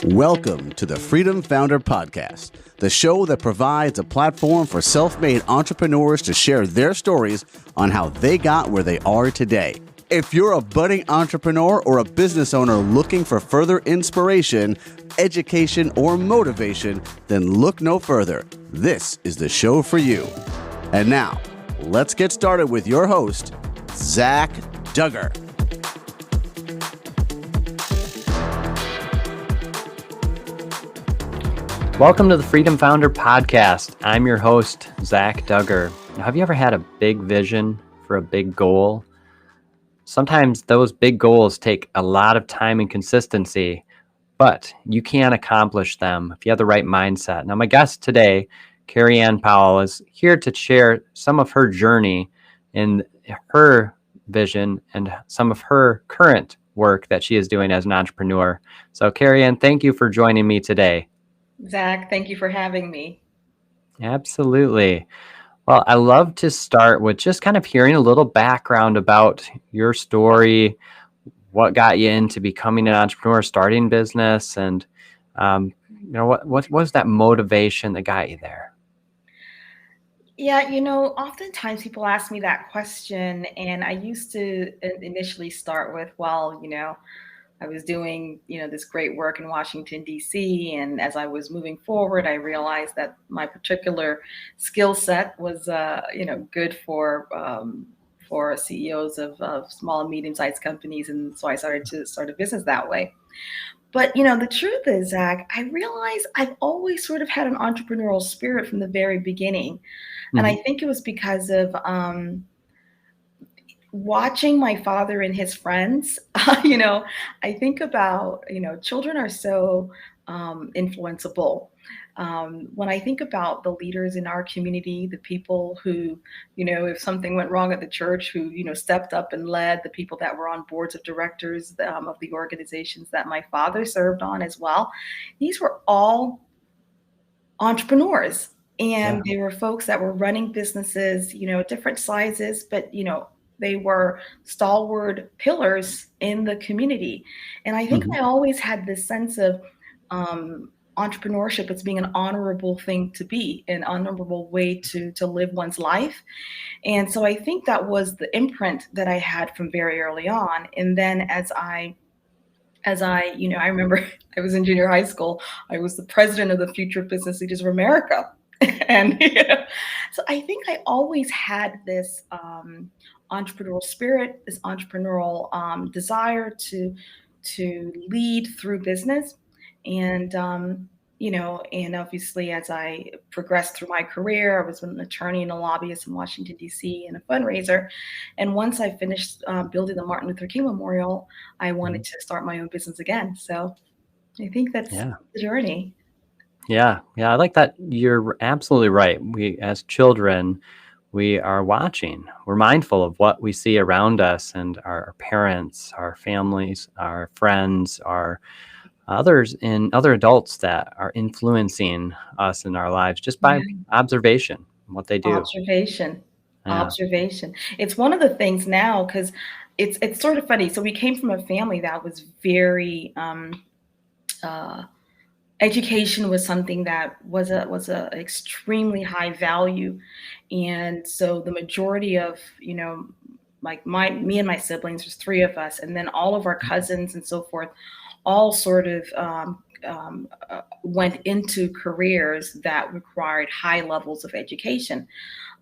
Welcome to the Freedom Founder Podcast, the show that provides a platform for self-made entrepreneurs to share their stories on how they got where they are today. If you're a budding entrepreneur or a business owner looking for further inspiration, education, or motivation, then look no further. This is the show for you. And now, let's get started with your host, Zach Duggar. Welcome to the Freedom Founder Podcast. I'm your host, Zach Duggar. Now, have you ever had a big vision for a big goal? Sometimes those big goals take a lot of time and consistency, but you can accomplish them if you have the right mindset. Now, my guest today, Kerry-Ann Powell, is here to share some of her journey in her vision and some of her current work that she is doing as an entrepreneur. So, Kerry-Ann, thank you for joining me today. Zach, thank you for having me. Absolutely. Well, I love to start with just kind of hearing a little background about your story, what got you into becoming an entrepreneur, starting business, and what was that motivation that got you there? Yeah, oftentimes people ask me that question, and I used to initially start with, I was doing, this great work in Washington, D.C. And as I was moving forward, I realized that my particular skill set was, good for CEOs of small and medium-sized companies. And so I started to start a business that way. But, the truth is, Zach, I realized I've always sort of had an entrepreneurial spirit from the very beginning. And I think it was because of watching my father and his friends. I think about, children are so influenceable. When I think about the leaders in our community, the people who, if something went wrong at the church, who, stepped up and led, the people that were on boards of directors of the organizations that my father served on as well, these were all entrepreneurs. And they were folks that were running businesses, different sizes, but, they were stalwart pillars in the community. And I think I always had this sense of entrepreneurship as being an honorable thing to be, an honorable way to live one's life. And so I think that was the imprint that I had from very early on. And then as I I remember I was in junior high school, I was the president of the Future Business Leaders of America. And so I think I always had this entrepreneurial spirit, this entrepreneurial desire to lead through business. And, and obviously as I progressed through my career, I was an attorney and a lobbyist in Washington, D.C. and a fundraiser. And once I finished building the Martin Luther King Memorial, I wanted to start my own business again. So I think that's the journey. Yeah. I like that. You're absolutely right. We, as children, we are watching. We're mindful of what we see around us, and our parents, our families, our friends, our other adults that are influencing us in our lives just by observation, what they do. Observation. It's one of the things now, because it's sort of funny. So we came from a family that was very education was something that was a extremely high value. And so the majority of, like me and my siblings, there's three of us, and then all of our cousins and so forth, all sort of went into careers that required high levels of education.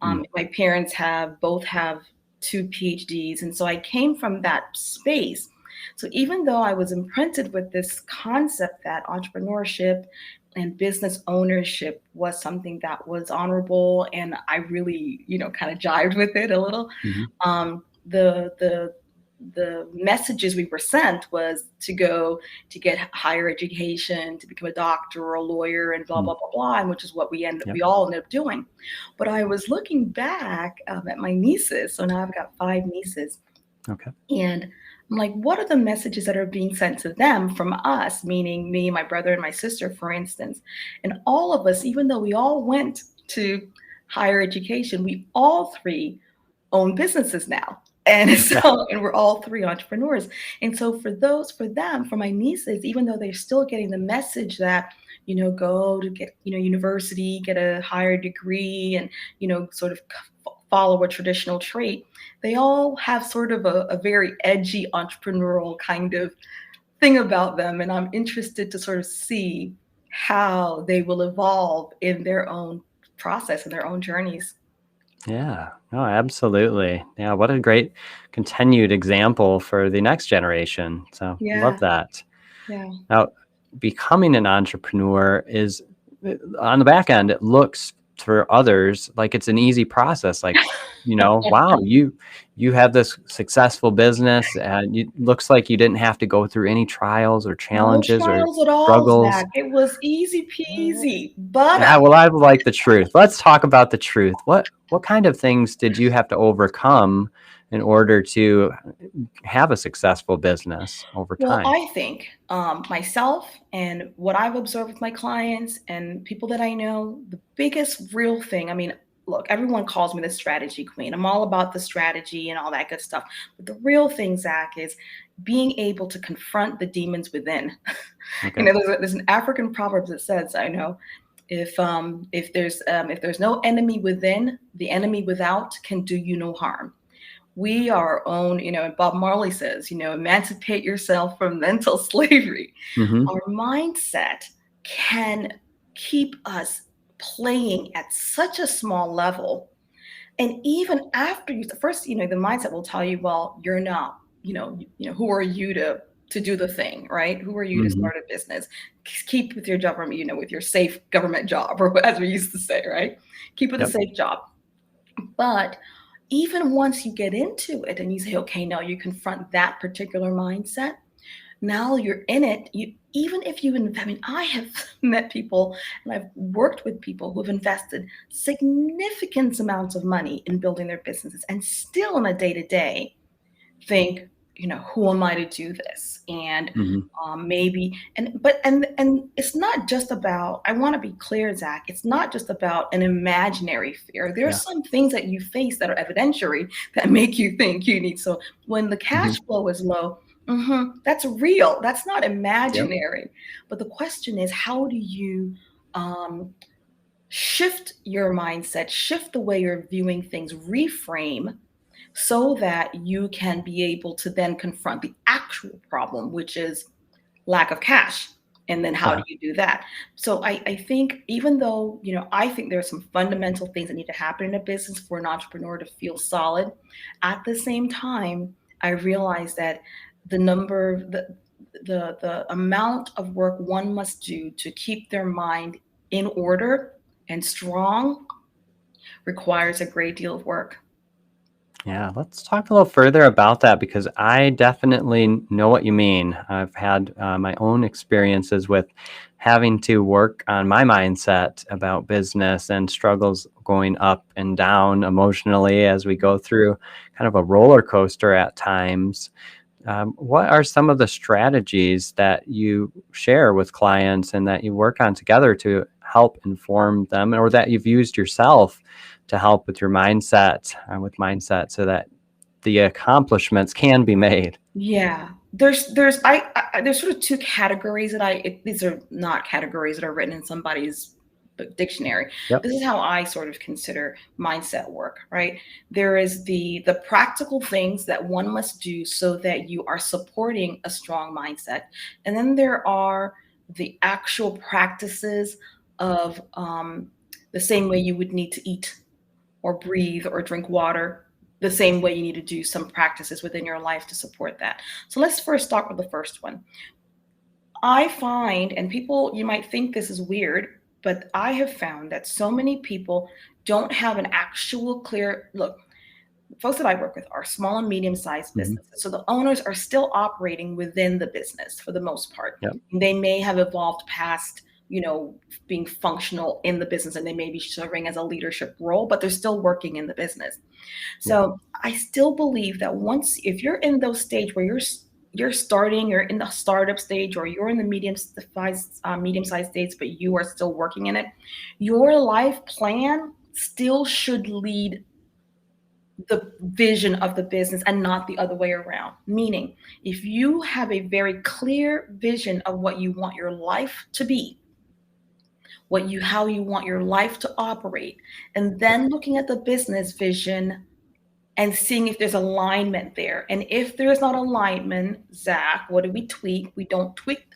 My parents both have 2 PhDs. And so I came from that space. So even though I was imprinted with this concept that entrepreneurship and business ownership was something that was honorable, and I really, kind of jived with it a little, the messages we were sent was to go to get higher education, to become a doctor or a lawyer, and blah, blah, blah, blah, and which is what we all ended up doing. But I was looking back at my nieces. So now I've got 5 nieces. Okay. And I'm like, what are the messages that are being sent to them from us, meaning me, my brother, and my sister, for instance? And all of us, even though we all went to higher education, we all 3 own businesses now. And Yeah. so, and we're all three entrepreneurs. And so for my nieces, even though they're still getting the message that, go to get, university, get a higher degree and, sort of follow a traditional trait, they all have sort of a very edgy entrepreneurial kind of thing about them. And I'm interested to sort of see how they will evolve in their own process and their own journeys. Yeah. No, absolutely. Yeah. What a great continued example for the next generation. So love Yeah. that. Yeah. Now, becoming an entrepreneur is on the back end, it looks for others like it's an easy process. Like, wow, you have this successful business and it looks like you didn't have to go through any trials or No challenges or trials at all, struggles. Zach. It was easy peasy butter. Yeah, well, I would like the truth. Let's talk about the truth. What kind of things did you have to overcome in order to have a successful business over Well, time? I think myself and what I've observed with my clients and people that I know, the biggest real thing, I mean, look, everyone calls me the strategy queen. I'm all about the strategy and all that good stuff. But the real thing, Zach, is being able to confront the demons within. Okay. There's an African proverb that says, I know, if there's no enemy within, the enemy without can do you no harm. We are our own, and Bob Marley says, emancipate yourself from mental slavery. Hmm. Our mindset can keep us playing at such a small level. And even after first, the mindset will tell you, well, you're not, who are you to do the thing, right? Who are you to Hmm. start a business? Keep with your job, with your safe government job, or as we used to say, right? Keep with a Yep. safe job. But even once you get into it and you say, okay, now you confront that particular mindset, now you're in it. Even if I mean, I have met people and I've worked with people who've invested significant amounts of money in building their businesses and still on a day to day think, who am I to do this? And Hmm. maybe, and it's not just about, I want to be clear, Zach, it's not just about an imaginary fear. There are Yeah. some things that you face that are evidentiary that make you think you need. So when the Hmm. cash flow is low, that's real. That's not Yep. imaginary. But the question is, how do you um, shift your mindset, shift the way you're viewing things, reframe so that you can be able to then confront the actual problem, which is lack of cash. And then how do Uh-huh. you do that? So I think even though, I think there are some fundamental things that need to happen in a business for an entrepreneur to feel solid, at the same time, I realize that the number, the amount of work one must do to keep their mind in order and strong requires a great deal of work. Yeah, let's talk a little further about that because I definitely know what you mean. I've had my own experiences with having to work on my mindset about business and struggles going up and down emotionally as we go through kind of a roller coaster at times. What are some of the strategies that you share with clients and that you work on together to help inform them, or that you've used yourself to help with your mindset, with mindset, so that the accomplishments can be made? Yeah, there's sort of two categories that these are not categories that are written in somebody's dictionary. Yep. This is how I sort of consider mindset work, right? There is the practical things that one must do so that you are supporting a strong mindset, and then there are the actual practices of the same way you would need to eat or breathe or drink water, the same way you need to do some practices within your life to support that. So let's first start with the first one. I find, and people, you might think this is weird, but I have found that so many people don't have an actual clear look. Folks that I work with are small and medium sized Hmm. businesses. So the owners are still operating within the business for the most part. Yep. They may have evolved past, being functional in the business and they may be serving as a leadership role, but they're still working in the business. Yeah. So I still believe that if you're in those stage where you're starting, you're in the startup stage, or you're in the medium sized stage, but you are still working in it, your life plan still should lead the vision of the business and not the other way around. Meaning, if you have a very clear vision of what you want your life to be, how you want your life to operate, and then looking at the business vision and seeing if there's alignment there. And if there's not alignment, Zach, what do we tweak? We don't tweak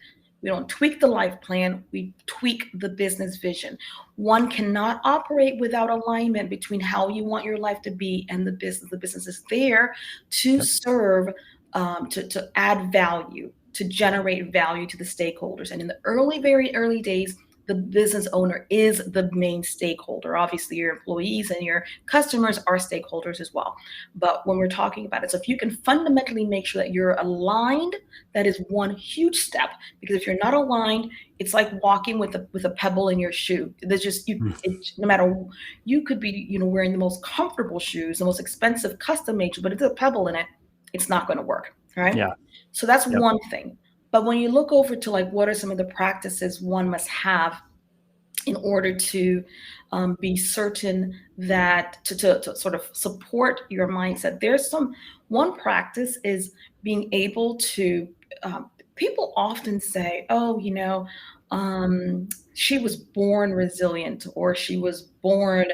the life plan, we tweak the business vision. One cannot operate without alignment between how you want your life to be and the business. The business is there to serve, to add value, to generate value to the stakeholders. And in the very early days, the business owner is the main stakeholder. Obviously, your employees and your customers are stakeholders as well. But when we're talking about it, so if you can fundamentally make sure that you're aligned, that is one huge step. Because if you're not aligned, it's like walking with a pebble in your shoe. There's just no matter, you could be wearing the most comfortable shoes, the most expensive custom made shoes, but if there's a pebble in it, it's not going to work. Right? Yeah. So that's one thing. But when you look over to what are some of the practices one must have in order to be certain that to sort of support your mindset, one practice is being able to, people often say, oh, she was born resilient, or she was born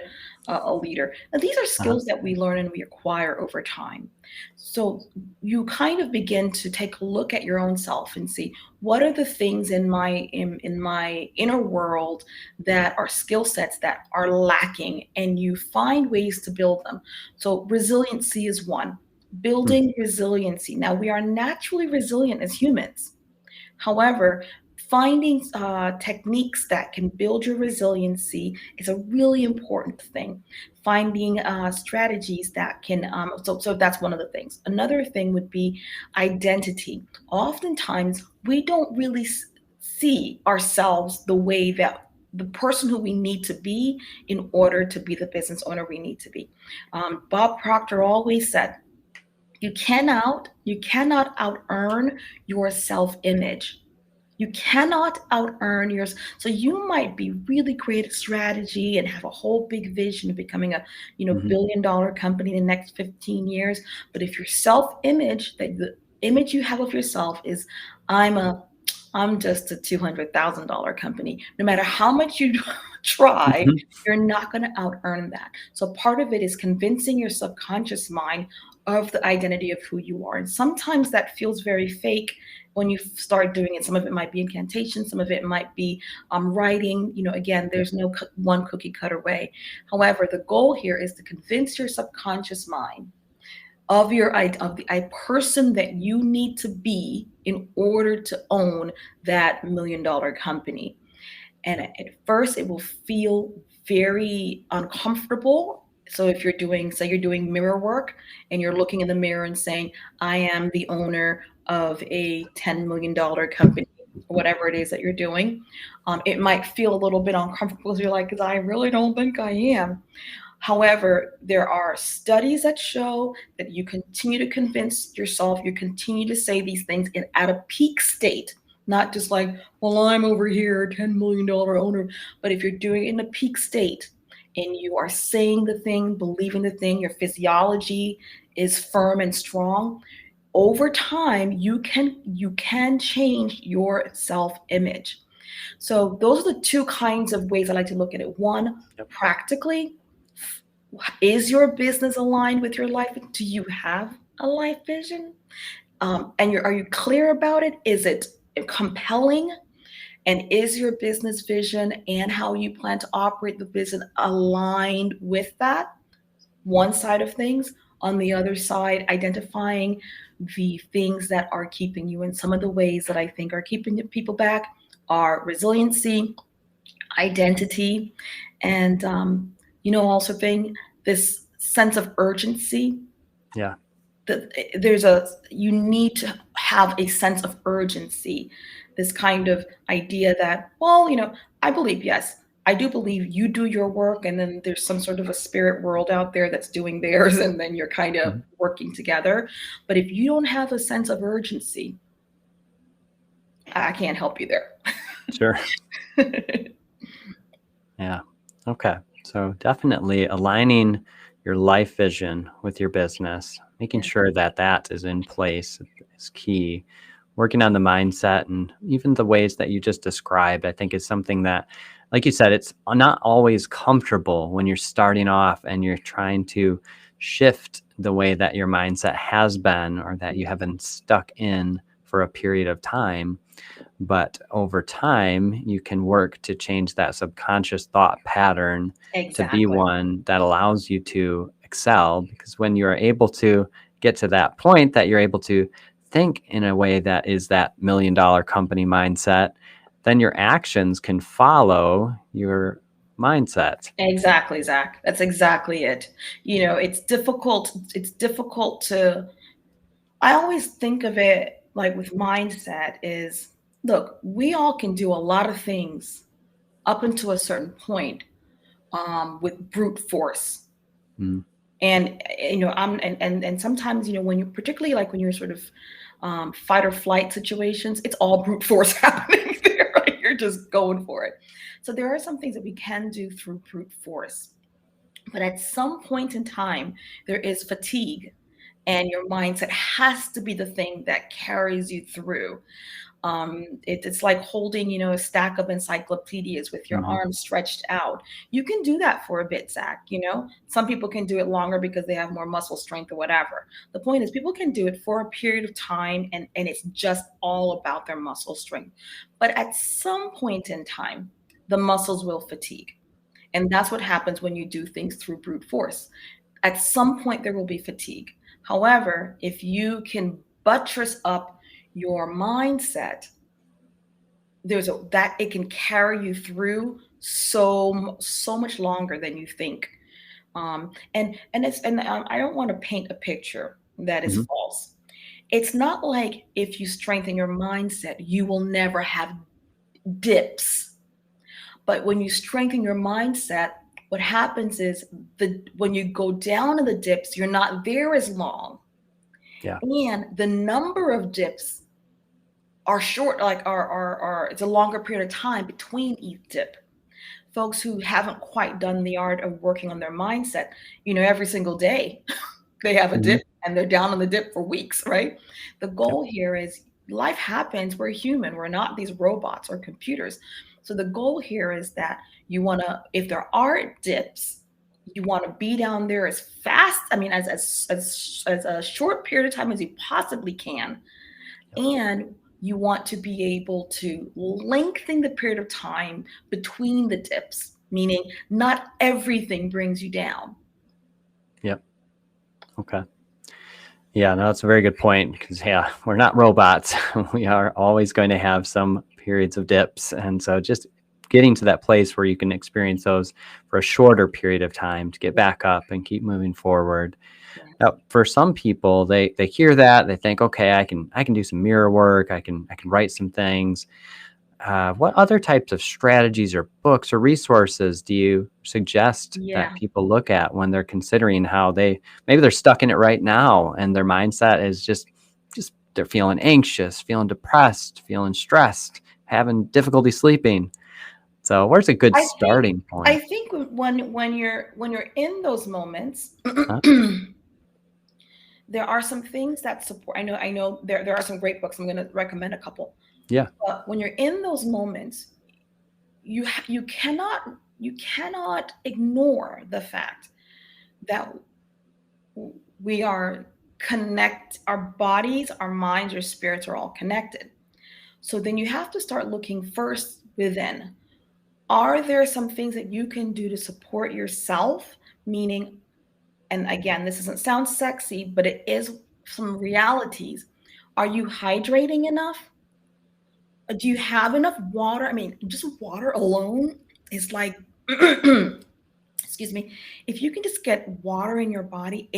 a leader. Now, these are skills that we learn and we acquire over time. So you kind of begin to take a look at your own self and see, what are the things in my inner world that are skill sets that are lacking, and you find ways to build them. So resiliency is one. Building resiliency. Now, we are naturally resilient as humans. However, finding techniques that can build your resiliency is a really important thing. Finding strategies that can, so that's one of the things. Another thing would be identity. Oftentimes, we don't really see ourselves the way that the person who we need to be in order to be the business owner we need to be. Bob Proctor always said, you cannot out-earn your self-image. You cannot out-earn yours. So you might be really great at strategy and have a whole big vision of becoming a billion-dollar company in the next 15 years. But if your self-image, the image you have of yourself is, I'm just a $200,000 company. No matter how much you try, you're not going to out-earn that. So part of it is convincing your subconscious mind of the identity of who you are. And sometimes that feels very fake when you start doing it. Some of it might be incantation, some of it might be writing. Again, there's no one cookie cutter way. However, the goal here is to convince your subconscious mind of the person that you need to be in order to own that $1 million company. And at first, it will feel very uncomfortable. So if you're doing mirror work and you're looking in the mirror and saying, I am the owner of a $10 million company, whatever it is that you're doing, it might feel a little bit uncomfortable. You're like, I really don't think I am. However, there are studies that show that you continue to convince yourself, you continue to say these things at a peak state, not just like, well, I'm over here, $10 million owner. But if you're doing it in a peak state, and you are saying the thing, believing the thing, your physiology is firm and strong, over time, you can change your self-image. So those are the two kinds of ways I like to look at it. One, practically, is your business aligned with your life? Do you have a life vision? And are you clear about it? Is it compelling? And is your business vision and how you plan to operate the business aligned with that? One side of things. On the other side, identifying the things that are keeping you. And some of the ways that I think are keeping people back are resiliency, identity, and also this sense of urgency. Yeah. You need to have a sense of urgency. This kind of idea that, I believe, yes, I do believe you do your work, and then there's some sort of a spirit world out there that's doing theirs, and then you're kind of working together. But if you don't have a sense of urgency, I can't help you there. Sure. Yeah. Okay. So definitely aligning your life vision with your business, making Yeah. sure that that is in place is key. Working on the mindset and even the ways that you just described, I think is something that, like you said, it's not always comfortable when you're starting off and you're trying to shift the way that your mindset has been or that you have been stuck in for a period of time. But over time, you can work to change that subconscious thought pattern to be Exactly. one that allows you to excel. Because when you're able to get to that point that you're able to think in a way that is that $1 million company mindset, then your actions can follow your mindset. Exactly, Zach. That's exactly it. It's difficult. It's difficult to, I always think of it like with mindset is, look, we all can do a lot of things up until a certain point with brute force. Mm, And and sometimes when you particularly like when you're sort of fight or flight situations, it's all brute force happening there, right? You're just going for it. So there are some things that we can do through brute force, but at some point in time, there is fatigue, and your mindset has to be the thing that carries you through. It's like holding, a stack of encyclopedias with your mhm. arms stretched out. You can do that for a bit, Zach. Some people can do it longer because they have more muscle strength or whatever. The point is, people can do it for a period of time, and it's just all about their muscle strength. But at some point in time, the muscles will fatigue. And that's what happens when you do things through brute force. At some point, there will be fatigue. However, if you can buttress up your mindset, that it can carry you through so much longer than you think. And I don't want to paint a picture that is Mhm. false. It's not like if you strengthen your mindset, you will never have dips. But when you strengthen your mindset, what happens is when you go down in the dips, you're not there as long. Yeah. And the number of dips are short, like are it's a longer period of time between each dip. Folks who haven't quite done the art of working on their mindset, every single day they have a Mhm. dip and they're down on the dip for weeks, right? The Yep. goal here is life happens. We're human. We're not these robots or computers. So the goal here is that if there are dips, you want to be down there as fast. I mean, as a short period of time as you possibly can, Yep. and you want to be able to lengthen the period of time between the dips, meaning not everything brings you down. Yep. Okay. Yeah, no, that's a very good point because, yeah, we're not robots. We are always going to have some periods of dips. And so just getting to that place where you can experience those for a shorter period of time to get Yeah, back up and keep moving forward. yeah. Now, for some people, they hear that, they think, okay, I can do some mirror work, I can write some things. What other types of strategies or books or resources do you suggest that Yeah. people look at when they're considering how maybe they're stuck in it right now and their mindset is just they're feeling anxious, feeling depressed, feeling stressed, having difficulty sleeping. So where's a good I think starting I point? think when you're in those moments, Huh? there are some things that support. I know there are some great books. I'm going to recommend a couple. Yeah. But when you're in those moments, you cannot ignore the fact that we are our bodies, our minds, our spirits are all connected. So then you have to start looking first within. Are there some things that you can do to support yourself? Meaning, and again, this doesn't sound sexy, but it is some realities. Are you hydrating enough? Do you have enough water? I mean, just water alone is like, excuse me, if you can just get water in your body,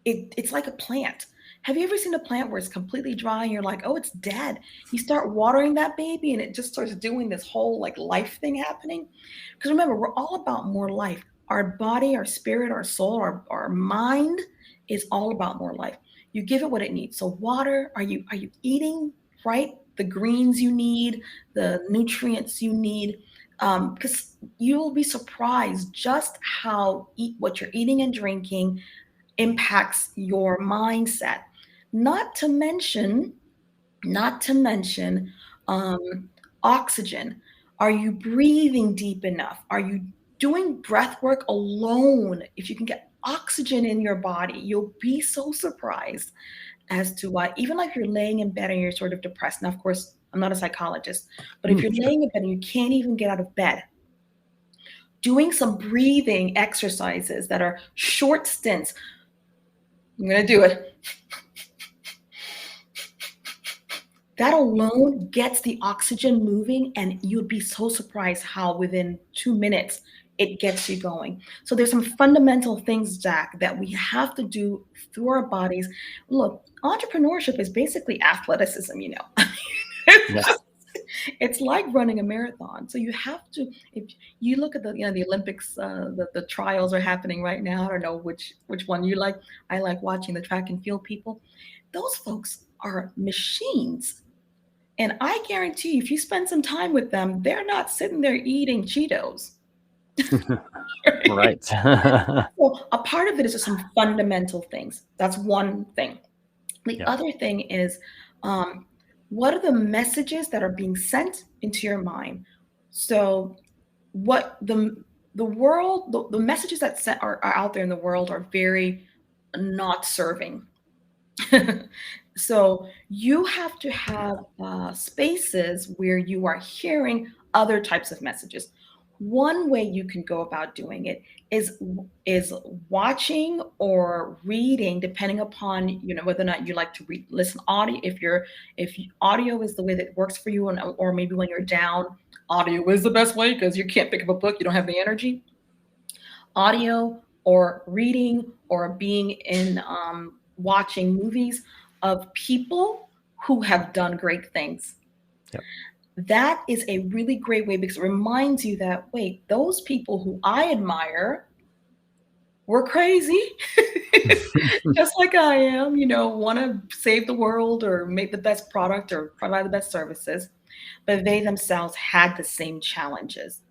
it's like a plant. Have you ever seen a plant where it's completely dry and you're like, oh, it's dead? You start watering that baby and it just starts doing this whole like life thing happening. Because remember, we're all about more life. Our body, our spirit, our soul, our mind is all about more life. You give it what it needs. So water, are you eating right? The greens you need, the nutrients you need. because you will be surprised just how what you're eating and drinking impacts your mindset. Not to mention, not to mention um, oxygen. Are you breathing deep enough? Are you doing breath work alone? If you can get oxygen in your body, you'll be so surprised as to why, even like you're laying in bed and you're sort of depressed. Now, of course, I'm not a psychologist, but if you're Sure. laying in bed and you can't even get out of bed, doing some breathing exercises that are short stints. I'm going to do it. That alone gets the oxygen moving, and you'd be so surprised how within 2 minutes it gets you going. So there's some fundamental things, Jack, that we have to do through our bodies. Look, entrepreneurship is basically athleticism, you know. Yeah. It's like running a marathon. So you have to, if you look at the, the Olympics, the trials are happening right now. I don't know which one you like. I like watching the track and field people. Those folks are machines. And I guarantee you, if you spend some time with them, they're not sitting there eating Cheetos. Right. Well, a part of it is just some fundamental things. That's one thing. The Yep. other thing is, what are the messages that are being sent into your mind? So, what the world, the messages that are out there in the world are very not serving. So you have to have spaces where you are hearing other types of messages. One way you can go about doing it is watching or reading, depending upon whether or not you like to read, listen audio. Audio is the way that works for you, or maybe when you're down, audio is the best way because you can't pick up a book, you don't have the energy. Audio or reading or being in watching movies of people who have done great things. Yep. That is a really great way because it reminds you that, wait, those people who I admire were crazy, just like I am, want to save the world or make the best product or provide the best services, but they themselves had the same challenges.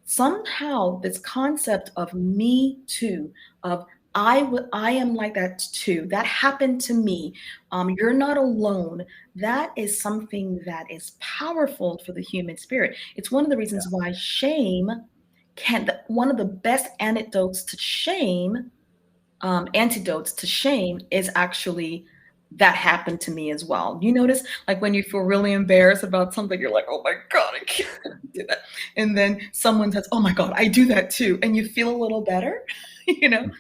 Somehow this concept of me too, of I am like that too, that happened to me, you're not alone, that is something that is powerful for the human spirit. It's one of the reasons why shame one of the best antidotes to shame is actually that happened to me as well. You notice, like when you feel really embarrassed about something, you're like, oh my God, I can't do that. And then someone says, oh my God, I do that too. And you feel a little better, you know?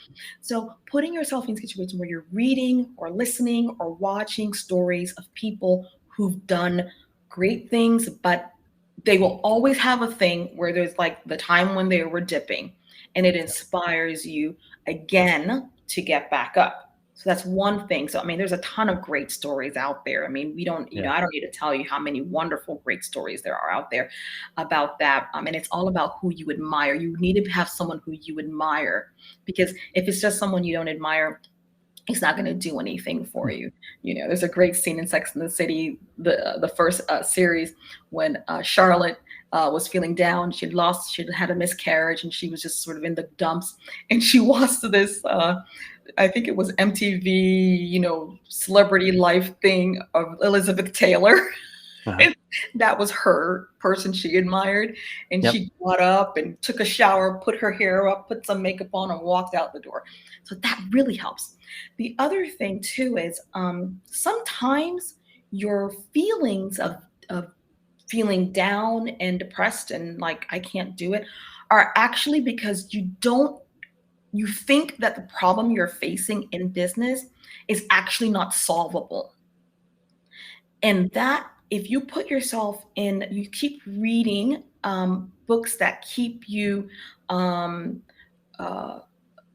So putting yourself in situations where you're reading or listening or watching stories of people who've done great things, but they will always have a thing where there's like the time when they were dipping, and it inspires you again to get back up. So that's one thing. So, I mean, there's a ton of great stories out there. I mean, we don't, Yeah. I don't need to tell you how many wonderful, great stories there are out there about that. And it's all about who you admire. You need to have someone who you admire, because if it's just someone you don't admire, it's not going to do anything for you. There's a great scene in Sex and the City, the first series, when Charlotte was feeling down. She'd had a miscarriage, and she was just sort of in the dumps. And she watched this, I think it was MTV, celebrity life thing of Elizabeth Taylor. Uh-huh. That was her person she admired. And Yep. she got up and took a shower, put her hair up, put some makeup on, and walked out the door. So that really helps. The other thing too is sometimes your feelings of feeling down and depressed and like, I can't do it, are actually because you think that the problem you're facing in business is actually not solvable. And that, if you put yourself in, you keep reading books that keep you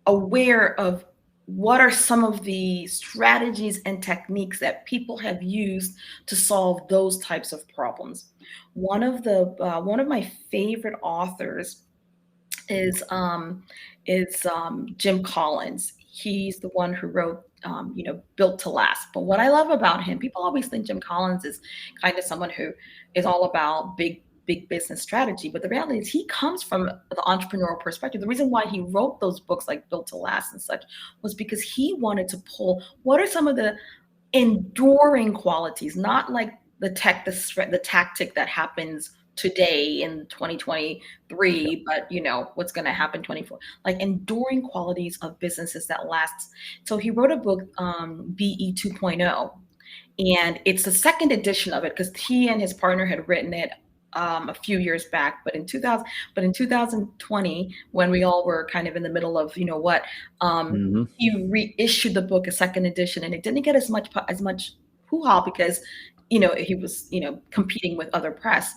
aware of what are some of the strategies and techniques that people have used to solve those types of problems. One of my favorite authors is Jim Collins. He's the one who wrote Built to Last. But what I love about him, people always think Jim Collins is kind of someone who is all about big big business strategy. But the reality is he comes from the entrepreneurial perspective. The reason why he wrote those books like Built to Last and such was because he wanted to pull what are some of the enduring qualities, not like the tactic that happens today in 2023, but what's going to happen 24, like enduring qualities of businesses that lasts. So he wrote a book, BE 2.0, and it's the second edition of it because he and his partner had written it a few years back, but in 2020, when we all were kind of in the middle of he reissued the book, a second edition, and it didn't get as much hoo-ha because he was competing with other press.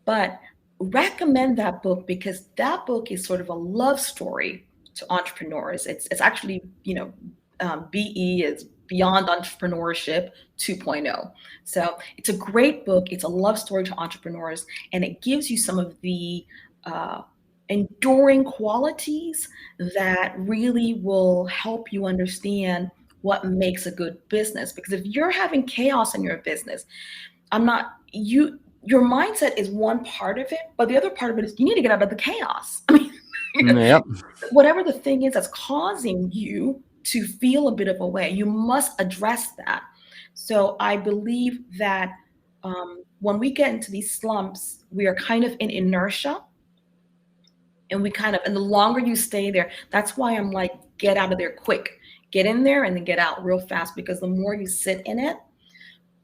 But recommend that book because that book is sort of a love story to entrepreneurs. It's actually BE is Beyond Entrepreneurship 2.0. So it's a great book. It's a love story to entrepreneurs, and it gives you some of the enduring qualities that really will help you understand what makes a good business. Because if you're having chaos in your business, your mindset is one part of it, but the other part of it is you need to get out of the chaos. I mean, whatever the thing is that's causing you to feel a bit of a way, you must address that. So I believe that when we get into these slumps, we are kind of in inertia, and the longer you stay there, that's why I'm like, get out of there quick, get in there and then get out real fast, because the more you sit in it,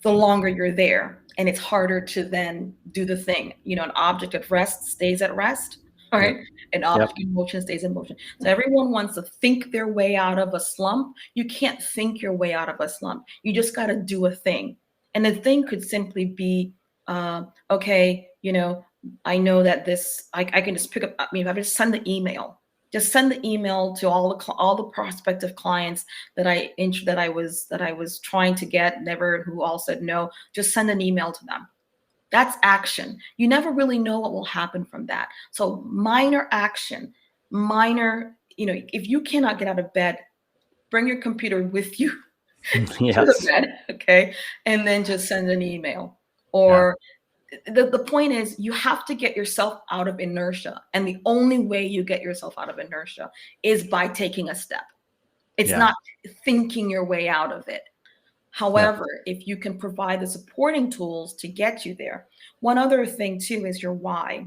the longer you're there, and it's harder to then do the thing. An object at rest stays at rest. All right. Yep. An object in motion stays in motion. So everyone wants to think their way out of a slump. You can't think your way out of a slump. You just got to do a thing. And the thing could simply be, okay, I know that I can just pick up, if I just send the email, to all the prospective clients that I was trying to get, who all said no, just send an email to them. That's action. You never really know what will happen from that. So minor action, if you cannot get out of bed, bring your computer with you to the bed, okay? And then just send an email. Or the point is, you have to get yourself out of inertia. And the only way you get yourself out of inertia is by taking a step. It's not thinking your way out of it. However, if you can provide the supporting tools to get you there. One other thing too is your why.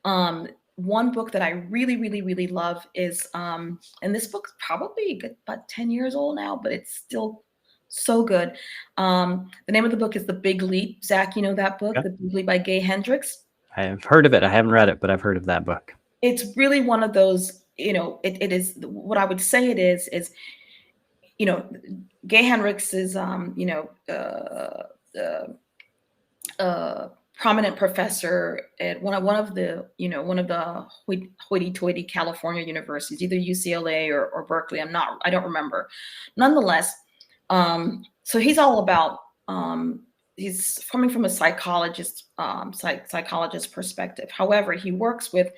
One book that I really, really, really love is, and this book's probably about 10 years old now, but it's still so good. The name of the book is The Big Leap. Zach, you know that book, The Big Leap by Gay Hendricks? I have heard of it. I haven't read it, but I've heard of that book. It's really one of those, it is, what I would say it is, Gay Hendricks is, prominent professor at one of the hoity-toity California universities, either UCLA or Berkeley. I don't remember. Nonetheless, so he's all about, he's coming from a psychologist perspective. However, he works with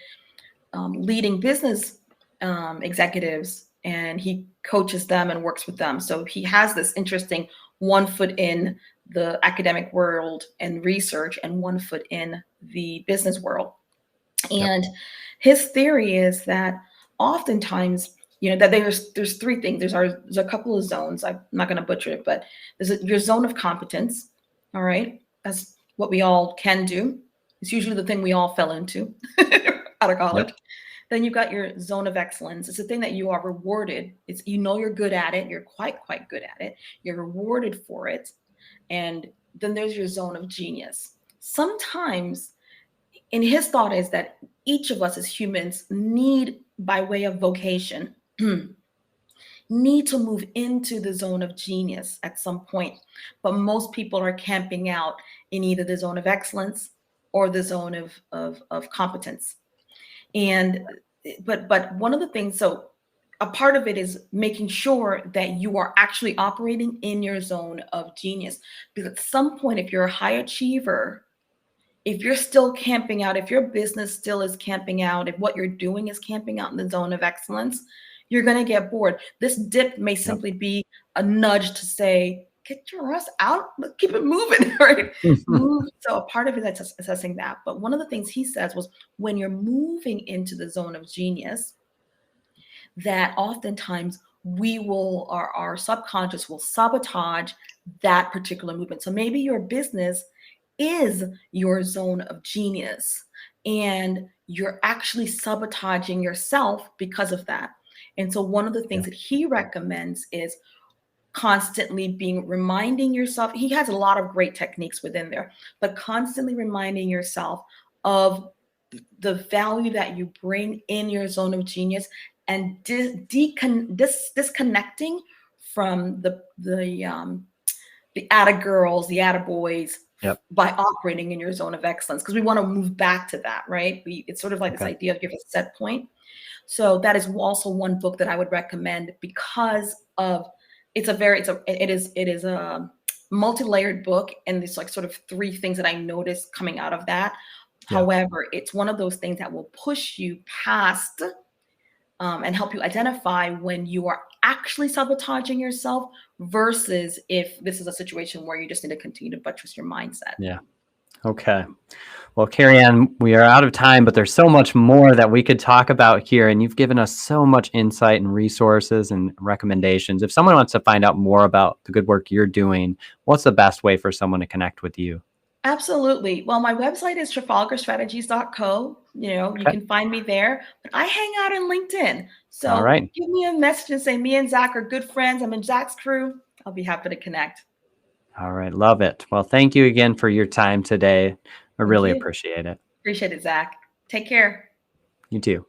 leading business executives, and he coaches them and works with them. So he has this interesting one foot in the academic world and research and one foot in the business world. And his theory is that oftentimes, that there's three things. There's a couple of zones. I'm not going to butcher it, but there's your zone of competence. All right. That's what we all can do. It's usually the thing we all fell into out of college. Then you've got your zone of excellence. It's the thing that you are rewarded. It's, you're good at it. You're quite good at it. You're rewarded for it. And then there's your zone of genius. Sometimes, and his thought is that each of us as humans need, by way of vocation, need to move into the zone of genius at some point. But most people are camping out in either the zone of excellence or the zone of competence. But one of the things, so a part of it is making sure that you are actually operating in your zone of genius. Because at some point, if you're a high achiever, if you're still camping out, if your business still is camping out, if what you're doing is camping out in the zone of excellence, you're going to get bored. This dip may simply be a nudge to say, get your ass out, keep it moving, right? Move. So a part of it is assessing that. But one of the things he says was when you're moving into the zone of genius, that oftentimes our subconscious will sabotage that particular movement. So maybe your business is your zone of genius and you're actually sabotaging yourself because of that. And so one of the things that he recommends is constantly reminding yourself. He has a lot of great techniques within there, but constantly reminding yourself of the value that you bring in your zone of genius and disconnecting from the atta girls, the atta boys, by operating in your zone of excellence, because we want to move back to that, right? It's sort of like this idea of you have a set point. So that is also one book that I would recommend because of it is a multi-layered book, and there's like sort of three things that I noticed coming out of that. Yeah. However, it's one of those things that will push you past and help you identify when you are actually sabotaging yourself versus if this is a situation where you just need to continue to buttress your mindset. Yeah. Okay. Well, Kerry-Ann, we are out of time, but there's so much more that we could talk about here. And you've given us so much insight and resources and recommendations. If someone wants to find out more about the good work you're doing, what's the best way for someone to connect with you? Absolutely. Well, my website is trafalgarstrategies.co. You can find me there, but I hang out in LinkedIn. So give me a message and say, me and Zach are good friends. I'm in Zach's crew. I'll be happy to connect. All right. Love it. Well, thank you again for your time today. I really appreciate it. Appreciate it, Zach. Take care. You too.